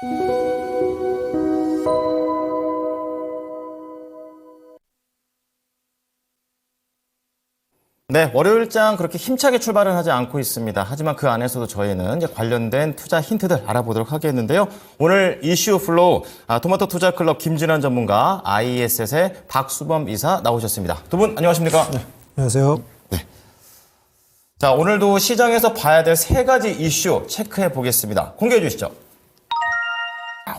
네, 월요일장 그렇게 힘차게 출발은 하지 않고 있습니다. 하지만 그 안에서도 저희는 이제 관련된 투자 힌트들 알아보도록 하겠는데요. 오늘 이슈 플로우 토마토 투자 클럽 김진환 전문가, IES의 박수범 이사 나오셨습니다. 두 분 안녕하십니까? 네, 안녕하세요. 네. 자, 오늘도 시장에서 봐야 될 세 가지 이슈 체크해 보겠습니다. 공개해 주시죠.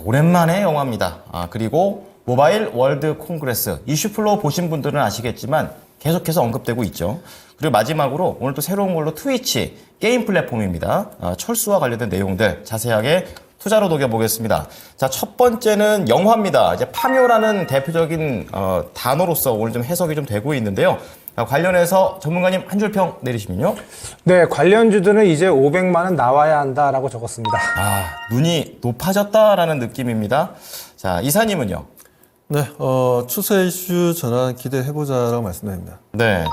오랜만에 영화입니다. 그리고 모바일 월드 콩그레스 이슈 플로우 보신 분들은 아시겠지만 계속해서 언급되고 있죠. 그리고 마지막으로 오늘 또 새로운 걸로 트위치 게임 플랫폼입니다. 철수와 관련된 내용들 자세하게 투자로 녹여보겠습니다. 자, 첫 번째는 영화입니다. 이제 파묘라는 대표적인 단어로서 오늘 좀 해석이 좀 되고 있는데요. 관련해서 전문가님 한 줄 평 내리시면요. 네, 관련주들은 이제 500만 원 나와야 한다라고 적었습니다. 눈이 높아졌다라는 느낌입니다. 자, 이사님은요? 네, 추세 이슈 전환 기대해보자라고 말씀드립니다. 네,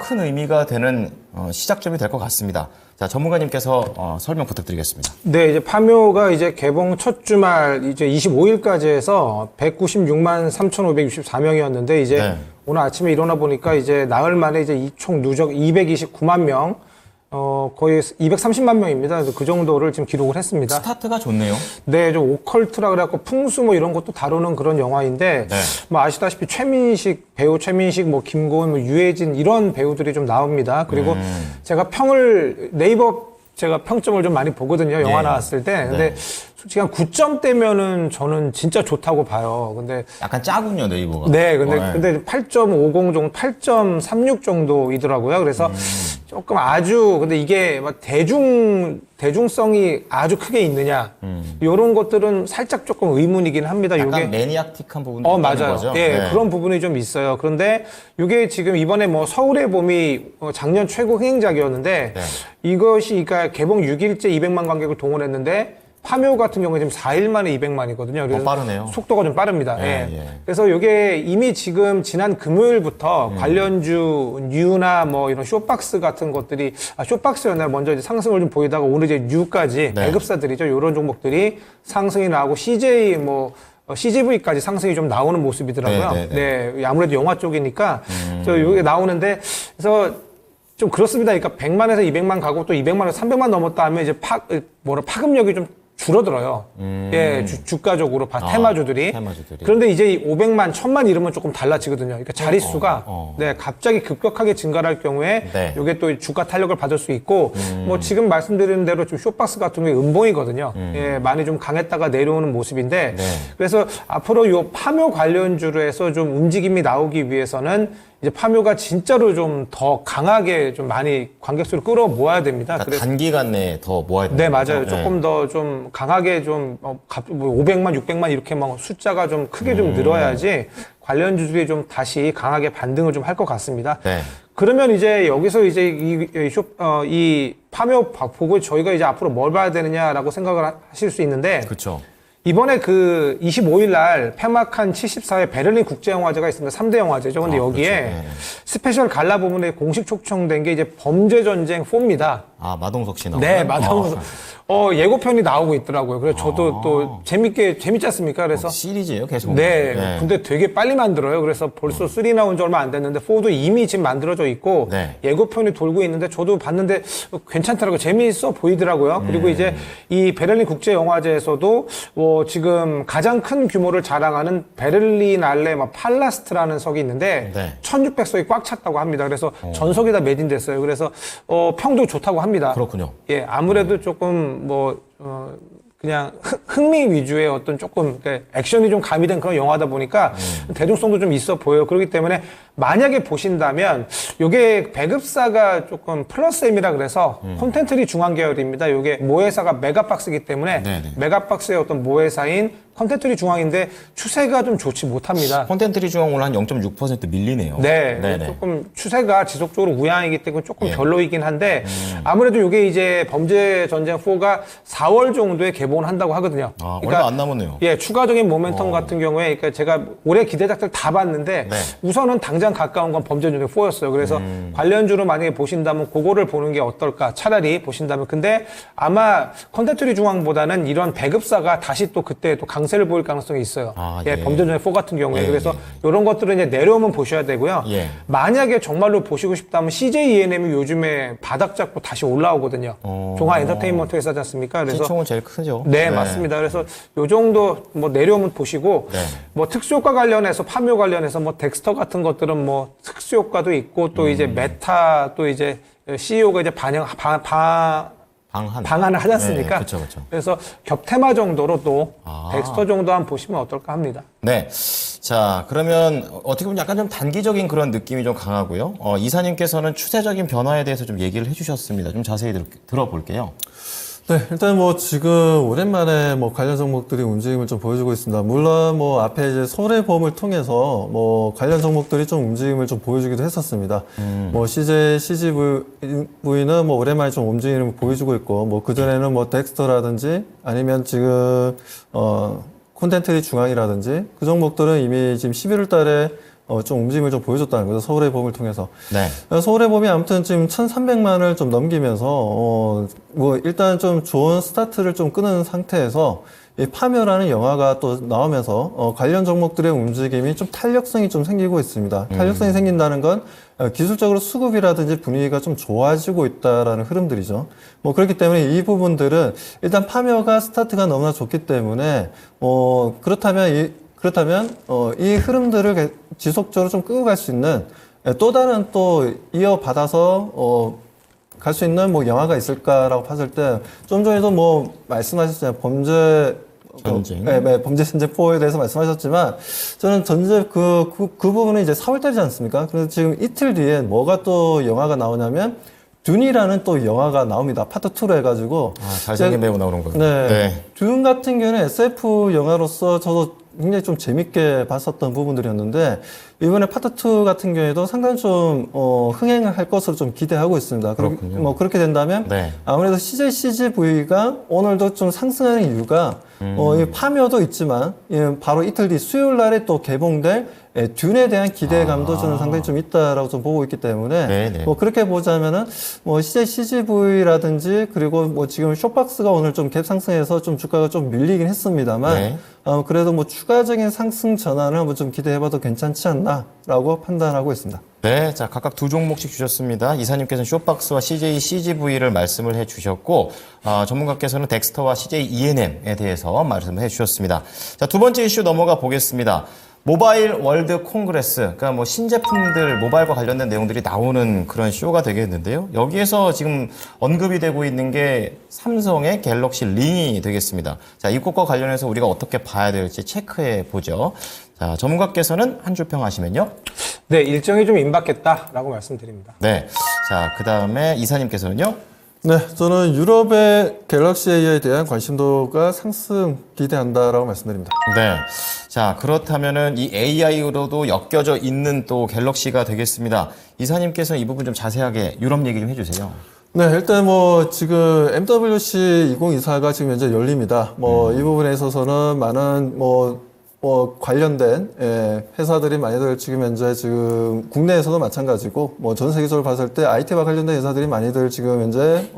큰 의미가 되는 시작점이 될 것 같습니다. 자, 전문가님께서 설명 부탁드리겠습니다. 네, 이제 파묘가 이제 개봉 첫 주말 이제 25일까지 해서 196만 3,564명이었는데 이제 네. 오늘 아침에 일어나 보니까 이제 나흘 만에 이제 총 누적 229만 명, 거의 230만 명입니다. 그래서 그 정도를 지금 기록을 했습니다. 스타트가 좋네요. 네, 좀 오컬트라 그래갖고 풍수 뭐 이런 것도 다루는 그런 영화인데, 네. 뭐 아시다시피 배우 최민식, 뭐 김고은, 뭐 유해진 이런 배우들이 좀 나옵니다. 그리고 제가 제가 평점을 좀 많이 보거든요. 영화 예. 나왔을 때. 근데 네. 솔직히 한 9점대면은 저는 진짜 좋다고 봐요. 근데 약간 짜군요, 네이버가. 네, 근데 8.50 정도, 8.36 정도이더라고요. 그래서 조금 근데 이게 막 대중성이 아주 크게 있느냐, 요런 것들은 살짝 조금 의문이긴 합니다. 약간 요게 매니악틱한 부분도 있는 맞아요. 거죠. 예, 네. 그런 부분이 좀 있어요. 그런데 이게 지금 이번에 뭐 서울의 봄이 작년 최고 흥행작이었는데 네. 이것이 그러니까 개봉 6일째 200만 관객을 동원했는데 파묘 같은 경우에 지금 4일 만에 200만이거든요. 그래서 빠르네요. 속도가 좀 빠릅니다. 예, 예. 예. 그래서 이게 이미 지금 지난 금요일부터 관련주 뉴나 뭐 이런 쇼박스 같은 것들이 쇼박스였나요? 먼저 이제 상승을 좀 보이다가 오늘 이제 뉴까지 네. 배급사들이죠. 이런 종목들이 상승이 나오고 CGV까지 상승이 좀 나오는 모습이더라고요. 네, 아무래도 영화 쪽이니까 이게 나오는데 그래서 좀 그렇습니다. 그러니까 100만에서 200만 가고 또 200만에서 300만 넘었다 하면 이제 파급력이 좀 줄어들어요. 예, 주가적으로 테마주들이. 테마주들이. 그런데 이제 500만, 1000만 이러면 조금 달라지거든요. 그러니까 자릿수가 네, 갑자기 급격하게 증가할 경우에 네. 이게 또 주가 탄력을 받을 수 있고 뭐 지금 말씀드린 대로 좀 쇼박스 같은 게 음봉이거든요. 예, 많이 좀 강했다가 내려오는 모습인데 네. 그래서 앞으로 요 파묘 관련주로 해서 좀 움직임이 나오기 위해서는 이제 파묘가 진짜로 좀 더 강하게 좀 많이 관객수를 끌어모아야 됩니다. 그러니까 그래서 단기간 내에 더 모아야 됩니다. 네, 맞아요. 조금 더 좀 강하게 좀, 500만, 600만 이렇게 막 숫자가 좀 크게 좀 늘어야지 관련주들이 좀 다시 강하게 반등을 좀 할 것 같습니다. 네. 그러면 이제 여기서 이제 이 파묘 보고 저희가 이제 앞으로 뭘 봐야 되느냐라고 생각을 하실 수 있는데. 그렇죠. 이번에 그 25일 날 폐막한 74회 베를린 국제영화제가 있습니다. 3대 영화제죠. 근데 여기에 그렇죠. 네. 스페셜 갈라 부분에 공식 초청된 게 이제 범죄전쟁 4입니다. 마동석 씨 나오는. 네, 마동석. 예고편이 나오고 있더라고요. 그래서 저도 또 재밌지 않습니까? 그래서. 시리즈예요, 계속. 네. 근데 되게 빨리 만들어요. 그래서 벌써 3 나온 지 얼마 안 됐는데 4도 이미 지금 만들어져 있고 네. 예고편이 돌고 있는데 저도 봤는데 괜찮더라고요. 재미있어 보이더라고요. 그리고 이제 이 베를린 국제영화제에서도 지금 가장 큰 규모를 자랑하는 베를리날레 팔라스트라는 석이 있는데 네. 1600석이 꽉 찼다고 합니다. 그래서 전석이 다 매진됐어요. 그래서 평도 좋다고 합니다. 그렇군요. 예, 아무래도 조금 그냥 흥미 위주의 어떤 조금 액션이 좀 가미된 그런 영화다 보니까 대중성도 좀 있어 보여요. 그렇기 때문에 만약에 보신다면 요게 배급사가 조금 플러스M이라 그래서 콘텐츠리 중앙 계열입니다. 요게 모회사가 메가박스이기 때문에 네네. 메가박스의 어떤 모회사인 컨텐츠리 중앙인데 추세가 좀 좋지 못합니다. 콘텐츠리 중앙 오늘 한 0.6% 밀리네요. 네, 네네. 조금 추세가 지속적으로 우양이기 때문에 조금 별로이긴 한데 아무래도 이게 이제 범죄전쟁 4가 4월 정도에 개봉을 한다고 하거든요. 아, 얼마 안 남았네요. 예, 추가적인 모멘텀 같은 경우에, 그러니까 제가 올해 기대작들 다 봤는데 네. 우선은 당장 가까운 건 범죄전쟁 4였어요. 그래서 관련주로 만약에 보신다면 그거를 보는 게 어떨까? 차라리 보신다면. 근데 아마 컨텐츠리 중앙보다는 이런 배급사가 다시 또 그때 또 강세를 보일 가능성이 있어요. 아, 예, 예. 범죄전쟁 4 같은 경우에. 예, 그래서 예. 이런 것들은 이제 내려오면 보셔야 되고요. 예. 만약에 정말로 보시고 싶다면 CJ ENM이 요즘에 바닥 잡고 다시 올라오거든요. 종합 엔터테인먼트 회사지 않습니까? 그래서 시총은 제일 크죠. 네, 맞습니다. 그래서 요 정도 뭐 내려오면 보시고 네. 뭐 특수효과 관련해서 파묘 관련해서 뭐 덱스터 같은 것들은 뭐 특수효과도 있고 또 이제 메타 또 이제 CEO가 이제 방한을 하지 않습니까? 네, 그렇죠, 그렇죠. 그래서 겹테마 정도로 또 아. 덱스터 정도 한번 보시면 어떨까 합니다. 네. 자, 그러면 어떻게 보면 약간 좀 단기적인 그런 느낌이 좀 강하고요. 이사님께서는 추세적인 변화에 대해서 좀 얘기를 해주셨습니다. 좀 자세히 들어볼게요. 네, 일단 뭐 지금 오랜만에 뭐 관련 종목들이 움직임을 좀 보여주고 있습니다. 물론 뭐 앞에 이제 손해보험을 통해서 뭐 관련 종목들이 좀 움직임을 좀 보여주기도 했었습니다. 뭐 CJ, CGV는 뭐 오랜만에 좀 움직임을 보여주고 있고, 뭐 그전에는 뭐 덱스터라든지 아니면 지금, 콘텐츠리 중앙이라든지 그 종목들은 이미 지금 11월 달에 좀 움직임을 좀 보여줬다는 거죠. 서울의 봄을 통해서. 네. 서울의 봄이 아무튼 지금 1,300만을 좀 넘기면서, 뭐, 일단 좀 좋은 스타트를 좀 끄는 상태에서, 이 파묘라는 영화가 또 나오면서, 관련 종목들의 움직임이 좀 탄력성이 좀 생기고 있습니다. 탄력성이 생긴다는 건, 기술적으로 수급이라든지 분위기가 좀 좋아지고 있다라는 흐름들이죠. 뭐, 그렇기 때문에 이 부분들은, 일단 파묘가 스타트가 너무나 좋기 때문에, 그렇다면 이 흐름들을 지속적으로 좀 끌고 갈 수 있는 또 다른 또 이어받아서 갈 수 있는 뭐 영화가 있을까라고 봤을 때 좀 전에도 뭐 말씀하셨잖아요. 전쟁. 네, 범죄 전쟁 4에 대해서 말씀하셨지만 저는 그 부분은 이제 4월달이지 않습니까? 그래서 지금 이틀 뒤에 뭐가 또 영화가 나오냐면 듄이라는 또 영화가 나옵니다. 파트 2로 해가지고. 잘생긴 배우 나오는 거예요. 네. 듄 같은 경우는 SF 영화로서 저도 굉장히 좀 재밌게 봤었던 부분들이었는데, 이번에 파트 2 같은 경우에도 상당히 좀, 흥행을 할 것으로 좀 기대하고 있습니다. 그렇군요. 뭐, 그렇게 된다면, 네. 아무래도 CJ, CGV가 오늘도 좀 상승하는 이유가, 이 파묘도 있지만, 바로 이틀 뒤 수요일 날에 또 개봉될 듄에 대한 기대감도 저는 상당히 좀 있다라고 좀 보고 있기 때문에, 네네. 뭐, 그렇게 보자면은, 뭐, CJ, CGV라든지, 그리고 뭐, 지금 쇼박스가 오늘 좀 갭 상승해서 좀 주가가 좀 밀리긴 했습니다만, 네. 그래도 뭐, 추가적인 상승 전환을 한번 좀 기대해봐도 괜찮지 않나라고 판단하고 있습니다. 네, 자, 각각 두 종목씩 주셨습니다. 이사님께서는 쇼박스와 CJ CGV를 말씀을 해 주셨고, 전문가께서는 덱스터와 CJ ENM에 대해서 말씀을 해 주셨습니다. 자, 두 번째 이슈 넘어가 보겠습니다. 모바일 월드 콩그레스, 그러니까 뭐 신제품들, 모바일과 관련된 내용들이 나오는 그런 쇼가 되겠는데요. 여기에서 지금 언급이 되고 있는 게 삼성의 갤럭시 링이 되겠습니다. 자, 이것과 관련해서 우리가 어떻게 봐야 될지 체크해 보죠. 자, 전문가께서는 한 줄 평하시면요. 네, 일정이 좀 임박했다라고 말씀드립니다. 네. 자, 그 다음에 이사님께서는요. 네, 저는 유럽의 갤럭시 AI에 대한 관심도가 상승 기대한다라고 말씀드립니다. 네. 자, 그렇다면은 이 AI로도 엮여져 있는 또 갤럭시가 되겠습니다. 이사님께서는 이 부분 좀 자세하게 유럽 얘기 좀 해주세요. 네, 일단 뭐 지금 MWC 2024가 지금 현재 열립니다. 뭐 이 부분에 있어서는 많은 뭐 관련된 회사들이 많이들 지금 현재 지금 국내에서도 마찬가지고 뭐 전 세계적으로 봤을 때 IT와 관련된 회사들이 많이들 지금 현재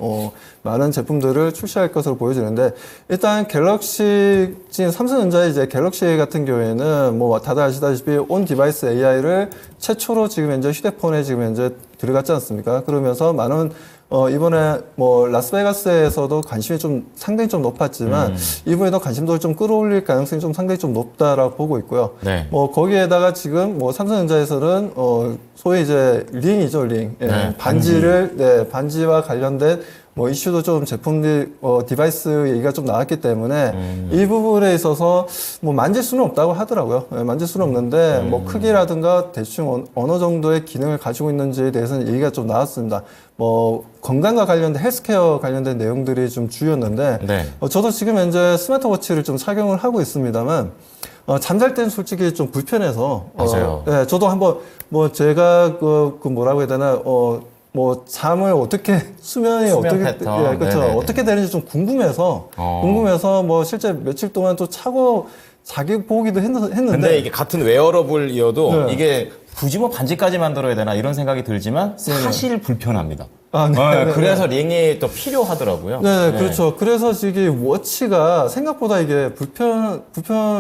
많은 제품들을 출시할 것으로 보여지는데, 일단 갤럭시 지금 삼성전자의 이제 갤럭시 같은 경우에는 뭐 다들 아시다시피 온 디바이스 AI를 최초로 지금 현재 휴대폰에 지금 현재 들어갔지 않습니까? 그러면서 많은 이번에 뭐 라스베가스에서도 관심이 좀 상당히 좀 높았지만 이번에도 관심도를 좀 끌어올릴 가능성이 좀 상당히 좀 높다라고 보고 있고요. 네. 뭐 거기에다가 지금 뭐 삼성전자에서는 소위 이제 링이죠, 링. 예, 네, 반지와 관련된 뭐 이슈도 좀 제품 디바이스 얘기가 좀 나왔기 때문에 이 부분에 있어서 뭐 만질 수는 없다고 하더라고요. 예, 만질 수는 없는데 뭐 크기라든가 대충 어느 정도의 기능을 가지고 있는지에 대해서는 얘기가 좀 나왔습니다. 뭐 건강과 관련된 헬스케어 관련된 내용들이 좀 주였는데 네. 저도 지금 현재 스마트워치를 좀 착용을 하고 있습니다만 잠잘 때는 솔직히 좀 불편해서 맞아요. 네, 저도 한번 뭐 제가 그 뭐라고 해야 되나 뭐 잠을 어떻게 수면 어떻게 패턴, 예, 그렇죠. 네네네. 어떻게 되는지 좀 궁금해서 뭐 실제 며칠 동안 또 차고 자기 보기도 했는데 근데 이게 같은 웨어러블이어도 네. 이게 굳이 뭐 반지까지 만들어야 되나 이런 생각이 들지만 사실 불편합니다. 아, 네, 네, 그래서 링이 또 필요하더라고요. 네, 그렇죠. 그래서 이게 워치가 생각보다 이게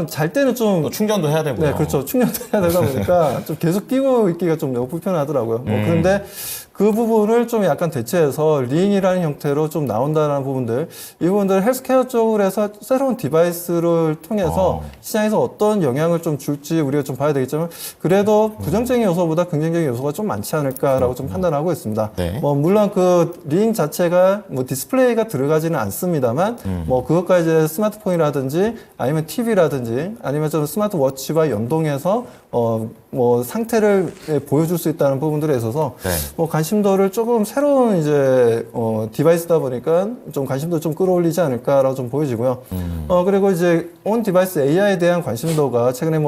잘 때는 좀 또 충전도 해야 되고요. 네, 그렇죠. 충전도 해야 되다 보니까 좀 계속 끼고 있기가 좀 너무 불편하더라고요. 그런데 그 부분을 좀 약간 대체해서 링이라는 형태로 좀 나온다는 부분들, 이 부분들 헬스케어 쪽으로 해서 새로운 디바이스를 통해서 시장에서 어떤 영향을 좀 줄지 우리가 좀 봐야 되겠지만, 그래도 부정적인 요소보다 긍정적인 요소가 좀 많지 않을까라고 좀 판단하고 있습니다. 네. 뭐 물론 그 링 자체가 뭐 디스플레이가 들어가지는 않습니다만, 뭐 그것과 이제 스마트폰이라든지 아니면 TV라든지 아니면 좀 스마트워치와 연동해서 뭐 상태를 보여줄 수 있다는 부분들에 있어서 네. 뭐 관심도를 조금 새로운 이제 디바이스다 보니까 좀 관심도 좀 끌어올리지 않을까라고 좀 보여지고요. 그리고 이제 온 디바이스 AI에 대한 관심도가 최근에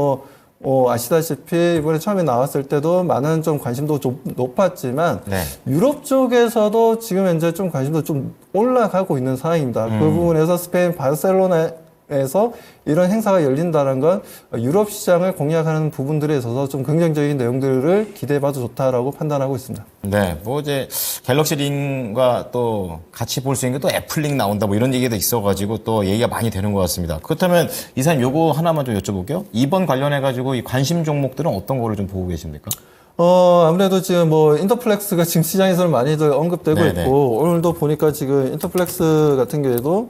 아시다시피 이번에 처음에 나왔을 때도 많은 좀 관심도 좀 높았지만 네. 유럽 쪽에서도 지금 현재 좀 관심도 좀 올라가고 있는 상황입니다. 그 부분에서 스페인 바르셀로나에서 이런 행사가 열린다는 건 유럽 시장을 공략하는 부분들에 있어서 좀 긍정적인 내용들을 기대해봐도 좋다라고 판단하고 있습니다. 네, 뭐 이제 갤럭시 링과 또 같이 볼 수 있는 게 또 애플 링 나온다 뭐 이런 얘기도 있어가지고 또 얘기가 많이 되는 것 같습니다. 그렇다면 이사님 요거 하나만 좀 여쭤볼게요. 이번 관련해가지고 이 관심 종목들은 어떤 거를 좀 보고 계십니까? 아무래도 지금 뭐 인터플렉스가 지금 시장에서는 많이들 언급되고 네네. 있고, 오늘도 보니까 지금 인터플렉스 같은 경우에도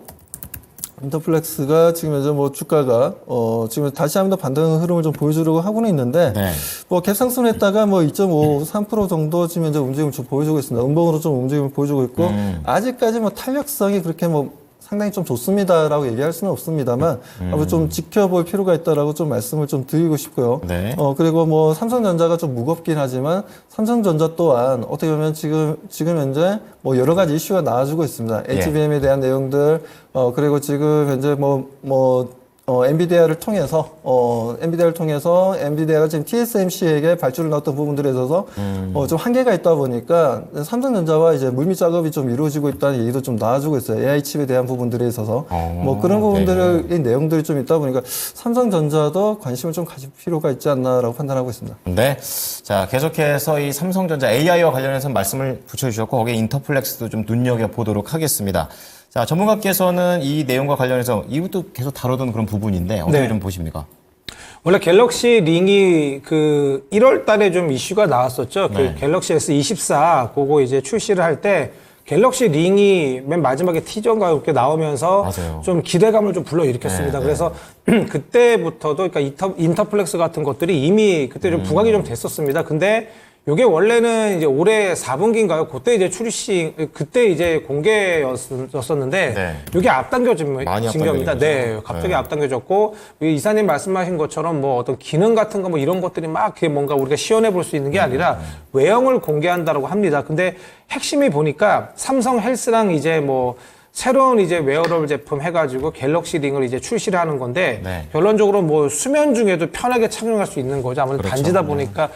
인터플렉스가 지금 현재 뭐 주가가 지금 다시 한번 더 반등 흐름을 좀 보여주려고 하고는 있는데 네. 뭐 갭상승을 했다가 뭐 2.5, 3% 정도 지금 현재 움직임을 좀 보여주고 있습니다. 음봉으로 좀 움직임을 보여주고 있고 아직까지 뭐 탄력성이 그렇게 뭐 상당히 좀 좋습니다라고 얘기할 수는 없습니다만 앞으로 좀 지켜볼 필요가 있다라고 좀 말씀을 좀 드리고 싶고요. 네. 그리고 뭐 삼성전자가 좀 무겁긴 하지만 삼성전자 또한 어떻게 보면 지금 현재 뭐 여러 가지 이슈가 나와주고 있습니다. 예. HBM에 대한 내용들, 그리고 지금 현재 엔비디아를 통해서 엔비디아가 지금 TSMC에게 발주를 넣었던 부분들에 있어서 좀 한계가 있다 보니까 삼성전자와 이제 물밑 작업이 좀 이루어지고 있다는 얘기도 좀 나와주고 있어요. AI 칩에 대한 부분들에 있어서 뭐 그런 부분들의 내용들이 좀 있다 보니까 삼성전자도 관심을 좀 가질 필요가 있지 않나라고 판단하고 있습니다. 네. 자, 계속해서 이 삼성전자 AI와 관련해서 말씀을 붙여주셨고, 거기에 인터플렉스도 좀 눈여겨보도록 하겠습니다. 자, 전문가께서는 이 내용과 관련해서 이것도 계속 다루던 그런 부분인데, 어떻게 네. 좀 보십니까? 원래 갤럭시 링이 그 1월 달에 좀 이슈가 나왔었죠. 네. 그 갤럭시 S24 그거 이제 출시를 할 때 갤럭시 링이 맨 마지막에 티저가 이렇게 나오면서 맞아요. 좀 기대감을 좀 불러일으켰습니다. 네, 그래서 그때부터도 그러니까 인터플렉스 같은 것들이 이미 그때 좀 부각이 좀 됐었습니다. 근데 요게 원래는 이제 올해 4분기인가요? 그때 이제 그때 이제 공개였었는데, 네. 요게 앞당겨진 많이 겁니다. 앞당겨진 네. 거죠. 갑자기 네. 앞당겨졌고, 이사님 말씀하신 것처럼 뭐 어떤 기능 같은 거 뭐 이런 것들이 막 그게 뭔가 우리가 시연해 볼 수 있는 게 아니라 외형을 공개한다라고 합니다. 근데 핵심이 보니까 삼성 헬스랑 이제 뭐 새로운 이제 웨어러블 제품 해가지고 갤럭시 링을 이제 출시를 하는 건데 네. 결론적으로 뭐 수면 중에도 편하게 착용할 수 있는 거죠. 아무래도 그렇죠. 단지다 보니까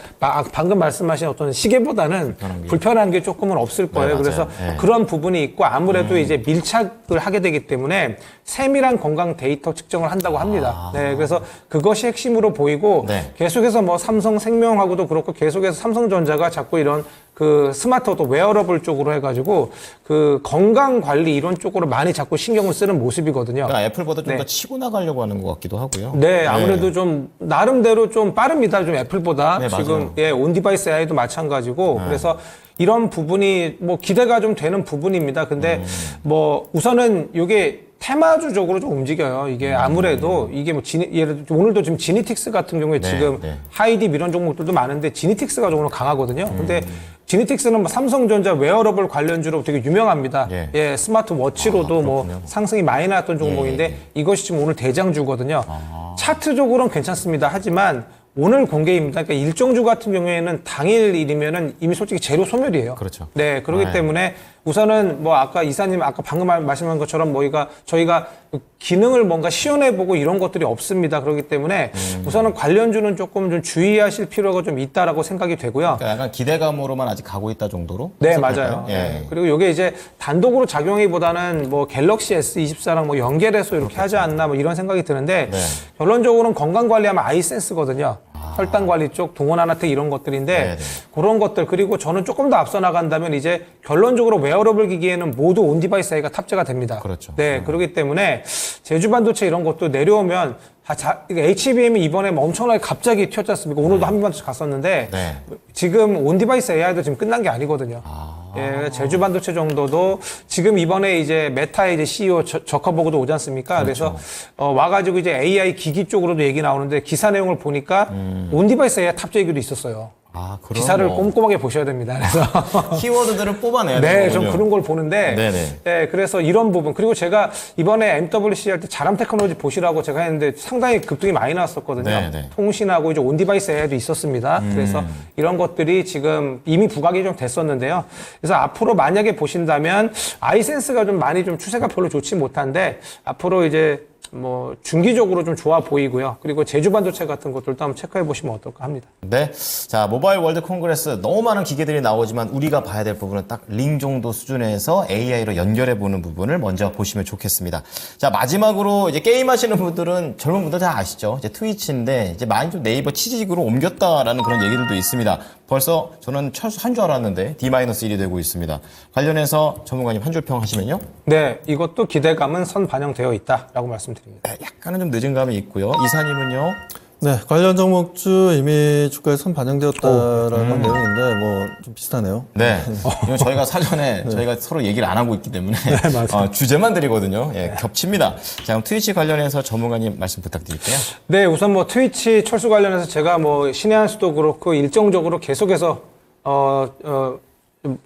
방금 말씀하신 어떤 시계보다는 불편한 게 조금은 없을 거예요. 맞아요. 그래서 네. 그런 부분이 있고 아무래도 이제 밀착을 하게 되기 때문에 세밀한 건강 데이터 측정을 한다고 합니다. 네, 그래서 그것이 핵심으로 보이고 네. 계속해서 뭐 삼성생명하고도 그렇고 계속해서 삼성전자가 자꾸 이런 그 스마트 또 웨어러블 쪽으로 해가지고 그 건강 관리 이런 쪽으로 많이 자꾸 신경을 쓰는 모습이거든요. 그러니까 애플보다 좀 더 네. 치고 나가려고 하는 것 같기도 하고요. 네, 아무래도 좀 나름대로 좀 빠릅니다. 좀 애플보다 네, 지금 맞아요. 온 디바이스 AI도 마찬가지고 그래서 이런 부분이 뭐 기대가 좀 되는 부분입니다. 근데 뭐 우선은 이게 테마주적으로 좀 움직여요. 이게 아무래도 이게 뭐 예를 들어 오늘도 지금 지니틱스 같은 경우에 네, 지금 네. 하이딥 이런 종목들도 많은데 지니틱스가 조금 강하거든요. 근데 지니틱스는 뭐 삼성전자 웨어러블 관련주로 되게 유명합니다. 예. 예, 스마트워치로도 뭐 그렇군요. 상승이 많이 나왔던 종목인데 예. 이것이 지금 오늘 대장주거든요. 차트적으로는 괜찮습니다. 하지만 오늘 공개입니다. 그러니까 일정주 같은 경우에는 당일 일이면은 이미 솔직히 재료 소멸이에요. 그렇죠. 네, 그렇기 네. 때문에 우선은 뭐 아까 이사님 아까 방금 말씀한 것처럼 저희가 기능을 뭔가 시연해보고 이런 것들이 없습니다. 그렇기 때문에 우선은 관련주는 조금 좀 주의하실 필요가 좀 있다라고 생각이 되고요. 그러니까 약간 기대감으로만 아직 가고 있다 정도로? 네, 해석할까요? 맞아요. 예. 네. 그리고 이게 이제 단독으로 작용하기보다는 뭐 갤럭시 S24랑 뭐 연결해서 이렇게 하지 않나 뭐 이런 생각이 드는데 네. 결론적으로는 건강 관리하면 아이센스거든요. 혈당 관리 쪽, 동원하나텍 이런 것들인데 네네. 그런 것들 그리고 저는 조금 더 앞서 나간다면 이제 결론적으로 웨어러블 기기에는 모두 온 디바이스 A가 탑재가 됩니다. 그렇죠. 네, 그렇기 때문에 제주 반도체 이런 것도 내려오면 HBM이 이번에 뭐 엄청나게 갑자기 튀었지 않습니까? 오늘도 한미반도체 갔었는데 네. 지금 온 디바이스 AI도 지금 끝난 게 아니거든요. 예, 제주 반도체 정도도 지금 이번에 이제 메타의 이제 CEO 저커버그도 오지 않습니까? 그렇죠. 그래서 와가지고 이제 AI 기기 쪽으로도 얘기 나오는데 기사 내용을 보니까 온 디바이스 AI 탑재 얘기도 있었어요. 그럼 기사를 뭐 꼼꼼하게 보셔야 됩니다. 그래서 키워드들을 뽑아내야 네, 되는 좀 거군요. 그런 걸 보는데, 네네. 네, 그래서 이런 부분 그리고 제가 이번에 MWC 할 때 자람 테크놀로지 보시라고 제가 했는데 상당히 급등이 많이 나왔었거든요. 네네. 통신하고 이제 온 디바이스 AI도 있었습니다. 그래서 이런 것들이 지금 이미 부각이 좀 됐었는데요. 그래서 앞으로 만약에 보신다면 아이센스가 좀 많이 좀 추세가 별로 좋지 못한데 앞으로 이제 뭐 중기적으로 좀 좋아 보이고요. 그리고 제주 반도체 같은 것들도 한번 체크해 보시면 어떨까 합니다. 네. 자, 모바일 월드 콩그레스 너무 많은 기계들이 나오지만 우리가 봐야 될 부분은 딱 링 정도 수준에서 AI로 연결해 보는 부분을 먼저 보시면 좋겠습니다. 자, 마지막으로 이제 게임 하시는 분들은 젊은 분들 다 아시죠? 이제 트위치인데 이제 많이 좀 네이버 치즈직으로 옮겼다라는 그런 얘기들도 있습니다. 벌써 저는 철수한 줄 알았는데 D-1이 되고 있습니다. 관련해서 전문가님 한 줄 평 하시면요. 네, 이것도 기대감은 선 반영되어 있다라고 말씀드립니다. 약간은 좀 늦은 감이 있고요. 이사님은요. 네, 관련 종목주 이미 주가에 선 반영되었다라는 내용인데 뭐 좀 비슷하네요. 네. 이건 저희가 사전에 저희가 서로 얘기를 안 하고 있기 때문에 주제만 드리거든요. 예, 겹칩니다. 자, 그럼 트위치 관련해서 전문가님 말씀 부탁드릴게요. 네, 우선 뭐 트위치 철수 관련해서 제가 뭐 신의 한 수도 그렇고 일정적으로 계속해서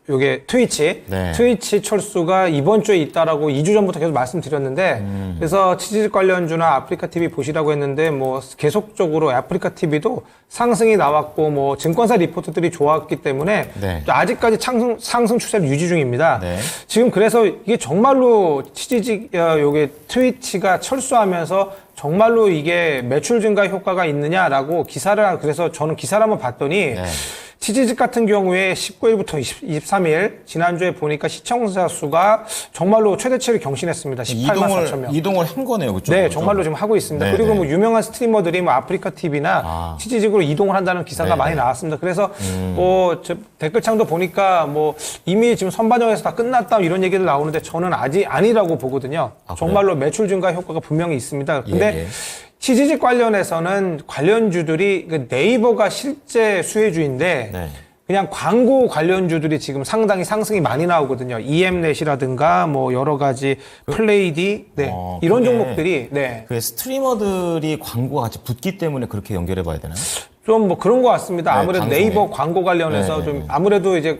요게 트위치 네. 트위치 철수가 이번 주에 있다라고 2주 전부터 계속 말씀드렸는데 그래서 치즈직 관련주나 아프리카 TV 보시라고 했는데 뭐 계속적으로 아프리카 TV도 상승이 나왔고 뭐 증권사 리포트들이 좋았기 때문에 네. 아직까지 상승 추세를 유지 중입니다. 네. 지금 그래서 이게 정말로 치즈직 요게 트위치가 철수하면서 정말로 이게 매출 증가 효과가 있느냐라고 그래서 저는 기사를 한번 봤더니 네. 치즈직 같은 경우에 19일부터 23일 지난주에 보니까 시청자 수가 정말로 최대치를 경신했습니다. 18만 4천 명. 이동을 한 거네요, 그쪽. 네, 정말로 지금 하고 있습니다. 네, 그리고 네. 뭐 유명한 스트리머들이 뭐 아프리카 TV나 치즈직으로 이동을 한다는 기사가 네, 많이 네. 나왔습니다. 그래서 뭐 댓글창도 보니까 뭐 이미 지금 선반영에서 다 끝났다 이런 얘기들 나오는데 저는 아직 아니라고 보거든요. 정말로 매출 증가 효과가 분명히 있습니다. 근데 예. 치즈직 관련해서는 관련주들이 네이버가 실제 수혜주인데 네. 그냥 광고 관련주들이 지금 상당히 상승이 많이 나오거든요. EM넷이라든가 뭐 여러 가지 플레이디 이런 그게 종목들이 그 스트리머들이 광고가 같이 붙기 때문에 그렇게 연결해 봐야 되나요? 좀 뭐 그런 것 같습니다. 네, 아무래도 방송에. 네이버 광고 관련해서 네, 좀 네. 아무래도 이제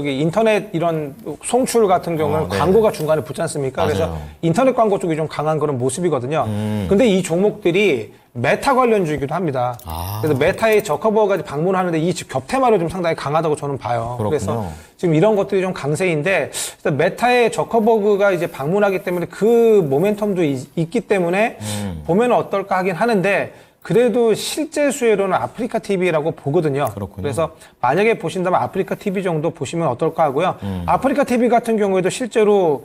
인터넷 이런 송출 같은 경우는 네. 광고가 중간에 붙지 않습니까? 맞아요. 그래서 인터넷 광고 쪽이 좀 강한 그런 모습이거든요. 근데 이 종목들이 메타 관련주이기도 합니다. 그래서 메타의 저커버거까지 방문하는데 이 겹테마로 좀 상당히 강하다고 저는 봐요. 그렇군요. 그래서 지금 이런 것들이 좀 강세인데 그래서 메타의 저커버그가 이제 방문하기 때문에 그 모멘텀도 있기 때문에 보면 어떨까 하긴 하는데 그래도 실제 수혜로는 아프리카 TV라고 보거든요. 그렇군요. 그래서 만약에 보신다면 아프리카 TV 정도 보시면 어떨까 하고요. 아프리카 TV 같은 경우에도 실제로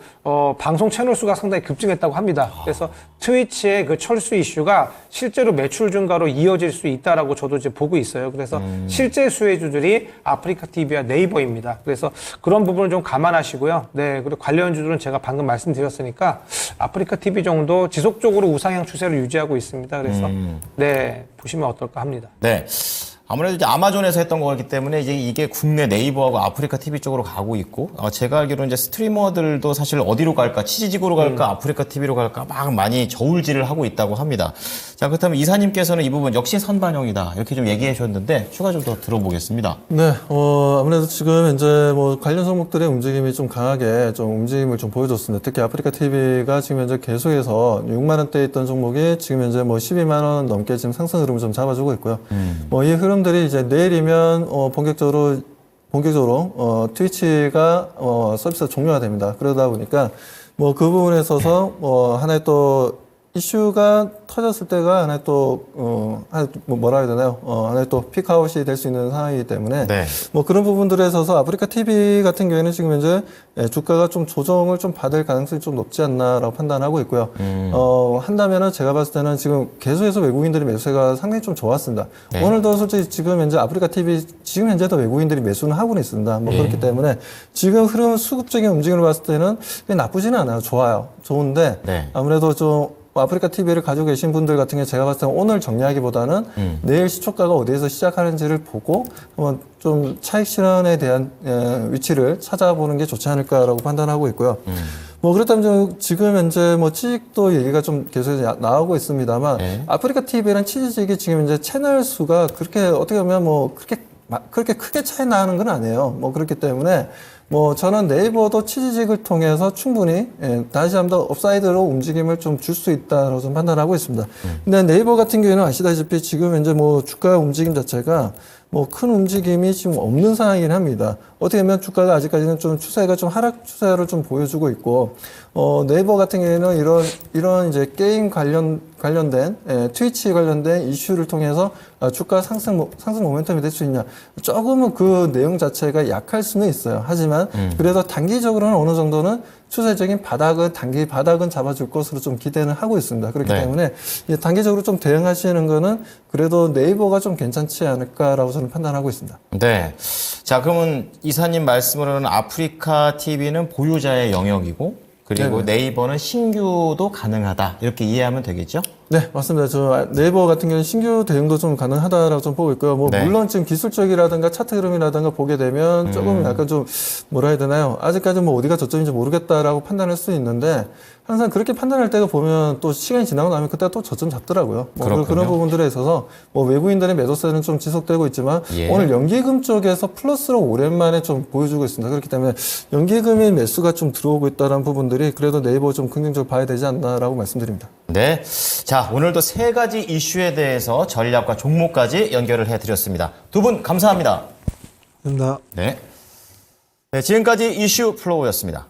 방송 채널 수가 상당히 급증했다고 합니다. 그래서 트위치의 그 철수 이슈가 실제로 매출 증가로 이어질 수 있다라고 저도 이제 보고 있어요. 그래서 실제 수혜주들이 아프리카 TV와 네이버입니다. 그래서 그런 부분을 좀 감안하시고요. 네, 그리고 관련주들은 제가 방금 말씀드렸으니까 아프리카 TV 정도 지속적으로 우상향 추세를 유지하고 있습니다. 그래서 네, 보시면 어떨까 합니다. 네. 아무래도 이제 아마존에서 했던 거기 때문에 이제 이게 국내 네이버하고 아프리카 TV 쪽으로 가고 있고, 제가 알기로는 이제 스트리머들도 사실 어디로 갈까, 치지직으로 갈까, 아프리카 TV로 갈까 막 많이 저울질을 하고 있다고 합니다. 자, 그렇다면 이사님께서는 이 부분 역시 선반영이다 이렇게 좀 얘기해 주셨는데 추가 좀 더 들어보겠습니다. 네, 아무래도 지금 이제 뭐 관련 종목들의 움직임이 좀 강하게 좀 움직임을 좀 보여줬습니다. 특히 아프리카 TV가 지금 현재 계속해서 6만 원대에 있던 종목이 지금 현재 뭐 12만 원 넘게 지금 상승 흐름을 좀 잡아주고 있고요. 뭐 이 흐름들이 이제 내일이면 본격적으로 트위치가 서비스가 종료가 됩니다. 그러다 보니까 뭐 그 부분에 있어서 하나의 또 이슈가 터졌을 때가 하나의 또 뭐라 해야 되나요? 하나의 또 피크아웃이 될 수 있는 상황이기 때문에 네. 뭐 그런 부분들에 있어서 아프리카 TV 같은 경우에는 지금 현재 주가가 좀 조정을 좀 받을 가능성이 좀 높지 않나라고 판단하고 있고요. 한다면은 제가 봤을 때는 지금 계속해서 외국인들의 매수세가 상당히 좀 좋았습니다. 네. 오늘도 솔직히 지금 현재 아프리카 TV 지금 현재도 외국인들이 매수는 하고는 있습니다. 뭐 그렇기 때문에 지금 흐름 수급적인 움직임을 봤을 때는 나쁘지는 않아요. 좋아요. 좋은데 네. 아무래도 좀 아프리카 TV를 가지고 계신 분들 같은 경우에 제가 봤을 때는 오늘 정리하기보다는 내일 시초가가 어디에서 시작하는지를 보고 한번 좀 차익 실현에 대한 위치를 찾아보는 게 좋지 않을까라고 판단하고 있고요. 뭐 그렇다면 지금 현재 뭐 치직도 얘기가 좀 계속 나오고 있습니다만 네. 아프리카 TV랑 치직이 지금 현재 채널 수가 그렇게 어떻게 보면 뭐 그렇게 크게 차이 나는 건 아니에요. 뭐 그렇기 때문에 뭐 저는 네이버도 치지직을 통해서 충분히 다시 한번 더 업사이드로 움직임을 좀 줄 수 있다고 좀 판단하고 있습니다. 근데 네이버 같은 경우에는 아시다시피 지금 현재 뭐 주가 움직임 자체가 뭐 큰 움직임이 지금 없는 상황이긴 합니다. 어떻게 보면 주가가 아직까지는 좀 추세가 좀 하락 추세를 좀 보여주고 있고, 네이버 같은 경우에는 이런 이제 게임 관련된, 트위치 관련된 이슈를 통해서 주가 상승 모멘텀이 될 수 있냐. 조금은 그 내용 자체가 약할 수는 있어요. 하지만 그래도 단기적으로는 어느 정도는 추세적인 단기 바닥은 잡아줄 것으로 좀 기대는 하고 있습니다. 그렇기 네. 때문에 단기적으로 좀 대응하시는 거는 그래도 네이버가 좀 괜찮지 않을까라고 저는 판단하고 있습니다. 네. 자, 그러면 이사님 말씀으로는 아프리카 TV는 보유자의 영역이고, 그리고 네네. 네이버는 신규도 가능하다. 이렇게 이해하면 되겠죠? 네, 맞습니다. 저 네이버 같은 경우는 신규 대응도 좀 가능하다라고 좀 보고 있고요. 뭐 네. 물론 지금 기술적이라든가 차트 흐름이라든가 보게 되면 조금 약간 좀 뭐라 해야 되나요? 아직까지 뭐 어디가 저점인지 모르겠다라고 판단할 수 있는데 항상 그렇게 판단할 때가 보면 또 시간이 지나고 나면 그때 또 저점 잡더라고요. 뭐 그렇군요. 그런 부분들에 있어서 뭐 외국인들의 매도세는 좀 지속되고 있지만 예. 오늘 연기금 쪽에서 플러스로 오랜만에 좀 보여주고 있습니다. 그렇기 때문에 연기금의 매수가 좀 들어오고 있다는 부분들이 그래도 네이버 좀 긍정적으로 봐야 되지 않나라고 말씀드립니다. 네. 자, 오늘도 3가지 이슈에 대해서 전략과 종목까지 연결을 해드렸습니다. 두 분 감사합니다. 감사합니다. 네. 네, 지금까지 이슈 플로우였습니다.